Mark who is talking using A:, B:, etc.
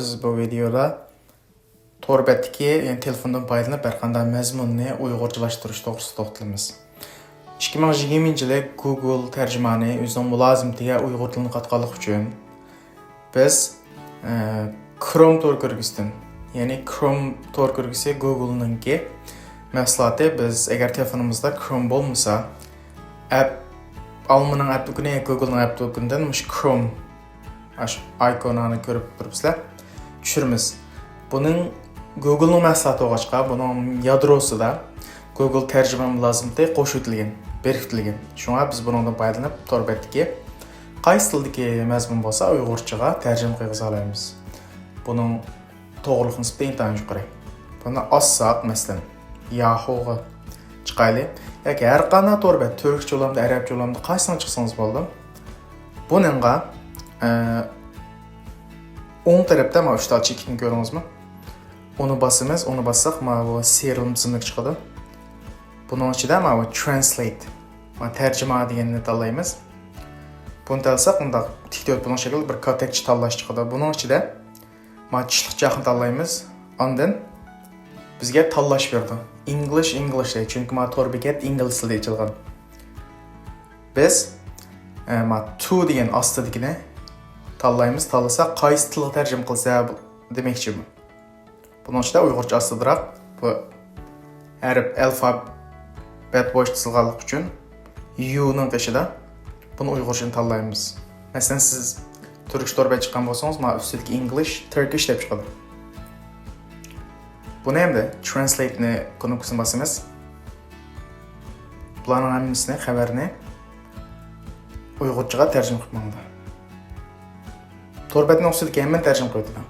A: Biz bu videoda tor betdagi, yani telefondan foydalanib bir qanday mazmunni uyg'urchalashtirish to'g'risida to'xtalamiz. 2020-yil Google tarjimani o'zining mulozimatiga uyg'ur tilini qatqanlik uchun biz Chrome tor ko'rgisidan, ya'ni Chrome tor ko'rgisi Google'ninki mahsuloti. Biz agar telefonimizda Chrome bo'lmasa, Apple'ning app'ini Google'ning app'idan mush Chrome ikonini ko'rib turibsizlar. Tushirimiz. Buning Google'ning mahsuloti o'g'achqa, buning yadrosida Google tarjima mulozimati qo'shitilgan, beritilgan. Shunga biz bundan foydalanib tor betdagi qaysi tildagi mazmun bo'lsa uyg'urchaga tarjima qilib olamiz. Buning to'g'rilik nisbati intayin yuqori. Buni ossak, masalan, Yahoo'ga chiqayli yoki har qanday tor bet, turkcha olamda, arabcha olamda qaysini chiqsangiz bo'ldi. Buningga o'ng tarafda mana shu chekni ko'ringizmi? Uni bosamiz, uni bossak, mana bu serial tizimlik chiqadi. Buning ichida mana bu translate, mana tarjima deganni tanlaymiz. Buni tanlasak, unda tiktok buning shakli bir kategoriya tanlash chiqadi. Buning ichida mana tishliq jahni tanlaymiz. Ondan bizga tanlash berdi. English deydi, chunki mana tor bekat ingliz tilida yozilgan. Biz mana to degan ostidagini tanlaymiz. Tanlasak, qaysi tilga tarjima qilsa demoqchi bu. Bunun ichida uyg'urcha ostiroq bu harf alfabet bo'yicha chizilganlik uchun U ning tashida buni uyg'urchani tanlaymiz. Masalan, siz turkcha tor bet chiqqan bo'lsangiz, mana ustidagi English, Turkish deb chiqadi. Buni endi translate ni knopkasini bosamiz. Bularning hammasini, xabarni uyg'urchaga tarjima qilmoqda. Tor betning ustidagi hamma tarjima qiladi.